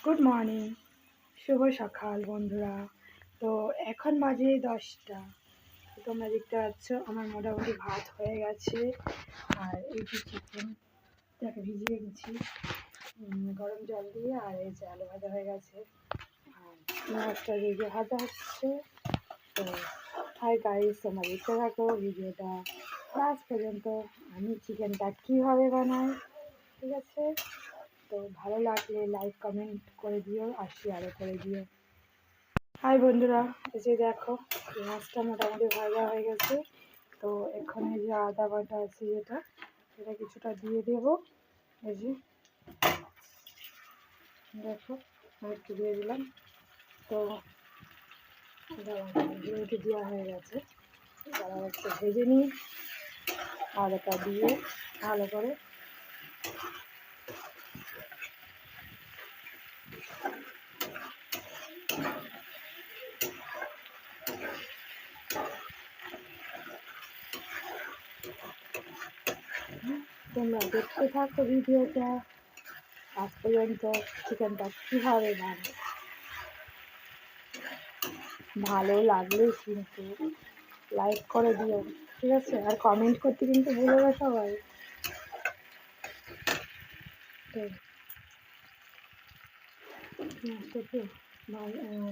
Good morning, শুভ সকাল বন্ধুরা। তো এখন বাজে 10টা। তোমরা দেখতে পাচ্ছ আমার মোটামুটি ভাত হয়ে গেছে। আর এই যে চিকেনটাকে ভিজিয়ে গেছি গরম জল দিয়ে, আর এই যে আলু ভাজা হয়ে গেছে, আর মাছটা ভেজে ভাজা হচ্ছে। তো হাই গাইস, তোমরা দেখতে থাকো ভিডিওটা লাস্ট পর্যন্ত। আমি চিকেনটা কীভাবে বানাই, ঠিক আছে? তো ভালো লাগলে লাইক কমেন্ট করে দিও আর শেয়ারও করে দিও। হাই বন্ধুরা, এই যে দেখো মাছটা মোটামুটি ভাজা হয়ে গেছে। তো এখানে যে আদা বাটা আছে সেটা কিছুটা দিয়ে দেবো। এই যে দেখো একটু দিয়ে দিলাম। তো আদা বাটা একটু দেওয়া হয়ে গেছে। এবার একটু ভেজে নিই আদাটা দিয়ে ভালো করে। তোমরা দেখতে থাকো ভিডিওটা আজ পর্যন্ত। চিকেনটা কীভাবে বানাই, ভালো লাগলে কিন্তু লাইক করে দিও, ঠিক আছে? আর কমেন্ট করতে কিন্তু ভুলো না সবাই। তো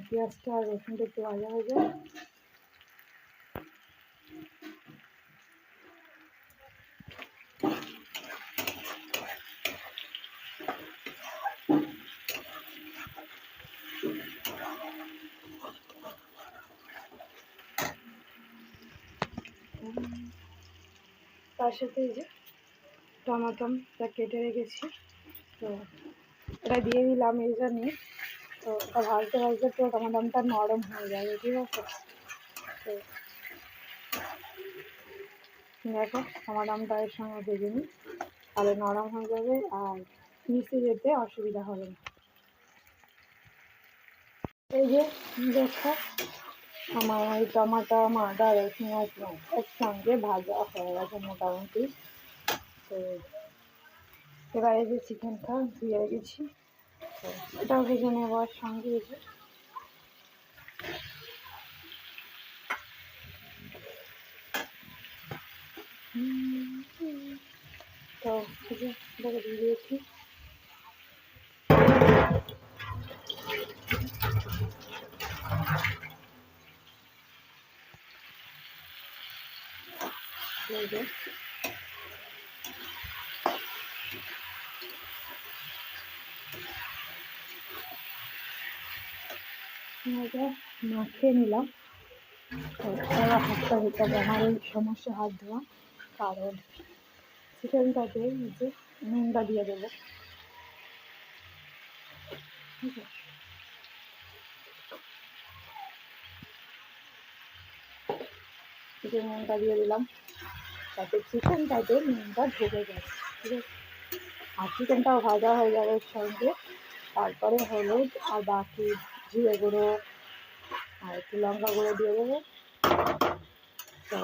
পেঁয়াজটা আর রসুনটা একটু ভাজা হয়ে যায়। তার সাথে এই যে টমাটোটা কেটে রেখেছি, তো এটা দিয়ে দিলাম এই জন্যে। তো এটা ভাজতে ভাজতে তো টমাটোটা নরম হয়ে যাবে, ঠিক আছে? তো দেখো টমাটোটা এর সঙ্গে ভেজে নিই, তাহলে নরম হয়ে যাবে আর মিশে যেতে অসুবিধা হবে না। এই যে দেখো আমার ওই টমাটো আদা রসুন একসঙ্গে ভাজা হয়ে গেছে মোটামুটি। তো এবার এই যে চিকেনটা ধুয়ে রেখেছি, তো এটাও ভেজে নেওয়ার সঙ্গে এই যে তো এই যে এটাকে দিয়ে দিয়েছি। মাখিয়ে নিলাম। তো এবার হাতটা ধুতে হবে, আমার এই সমস্যা হাত ধোয়া, কারণ চিকেনটাতে যে নুনটা দিয়ে দেবো, ঠিক আছে? চিকেন নুনটা দিয়ে দিলাম তাতে চিকেনটাতে নুনটা ঢুকে যায়, ঠিক আছে? আর চিকেনটাও ভাজা হয়ে যাবে এর সঙ্গে। তারপরে হলুদ আর বাকি জিরে গুঁড়ো আর একটু লঙ্কা গুঁড়ো দিয়ে দেবো। তো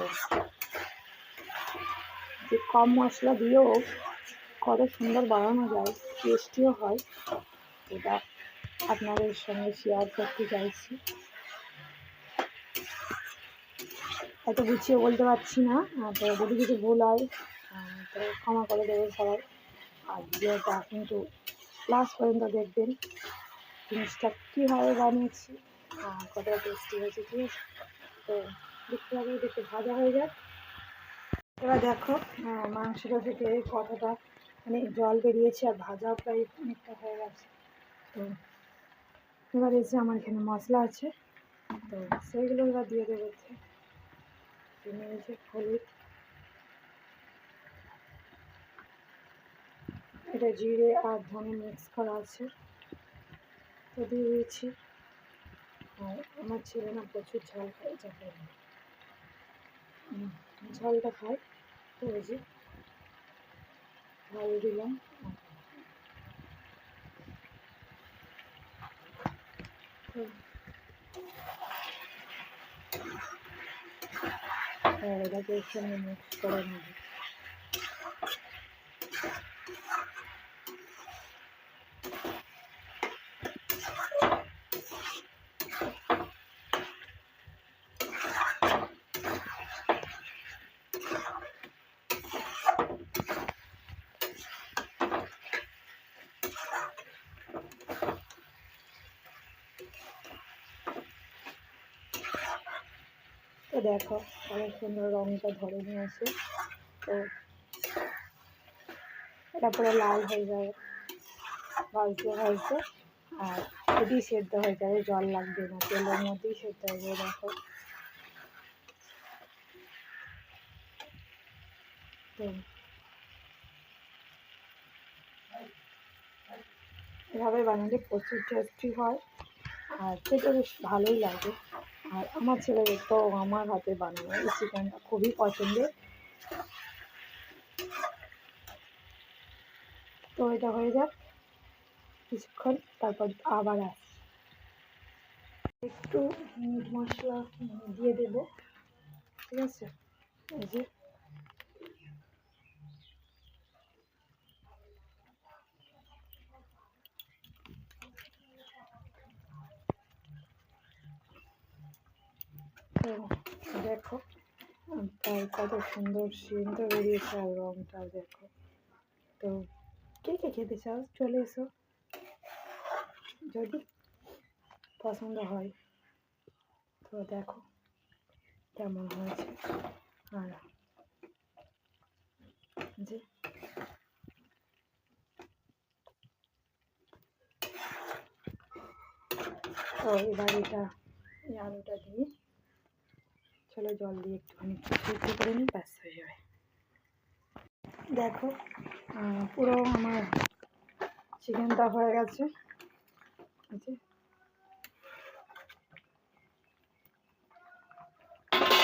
যে কম মশলা দিয়েও কত সুন্দর বানানো যায়, টেস্টিও হয়, এটা আপনাদের সঙ্গে শেয়ার করতে চাইছি। এত গুছিয়ে বলতে পারছি না, তো যদি কিছু ভুল হয় তো ক্ষমা করে দেবেন সবাই। আর ভিডিওটা কিন্তু লাস্ট পর্যন্ত দেখবেন, জিনিসটা কীভাবে বানিয়েছি কতটা টেস্টি হয়েছে, ঠিক আছে? তো দেখতে হবে, দেখতে ভাজা হয়ে যায়। এবার দেখো মাংসটা থেকে কতটা মানে জল বেরিয়েছে আর ভাজাও প্রায় অনেকটা হয়ে গেছে। তো এবার এসে আমার এখানে মশলা আছে, তো সেইগুলো এবার দিয়ে দেবো। নিয়েছে হলুদ, এটা জিরে আর ধনে মিক্স করা আছে, তো দিয়ে দিয়েছি। আর আমার ছেলে না প্রচুর ঝাল খায়, ঝালটা খায়, তো এই যে ঝাল দিলাম। এটাকে এর সঙ্গে মিক্স করে নেব। দেখো কত সুন্দর রঙটা ধরে নিয়েছে। তো এটা পুরো লাল হয়ে যাবে ভাজতে ভাজতে, আর এটি সেদ্ধ হয়ে যাবে, জল লাগবে না, তেলের মধ্যেই সেদ্ধ হয়ে যাবে। দেখো তো এভাবে বানালে প্রচুর টেস্টি হয়, আর খেতে বেশ ভালোই লাগে। আর আমার ছেলেদের তো আমার হাতে বানানো এই চিকেনটা খুবই পছন্দের। তো এটা হয়ে যাক কিছুক্ষণ, তারপর আবার আসি। একটু মিট মশলা দিয়ে দেব, ঠিক আছে। এই যে তো দেখো তার কত সুন্দর সিনটা বেরিয়েছে, আর রঙটাও দেখো। তো কে কে খেতে চাও চলে এসো, যদি পছন্দ হয়। তো দেখো কেমন হয়েছে। আর যে তো এবার এটা এই আলুটা দিয়ে চলো জল দিয়ে একটুখানি সিদ্ধ করে নিই, ব্যাস হয়ে যাবে। দেখো পুরো আমার চিকেনটা হয়ে গেছে,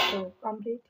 তো কমপ্লিট।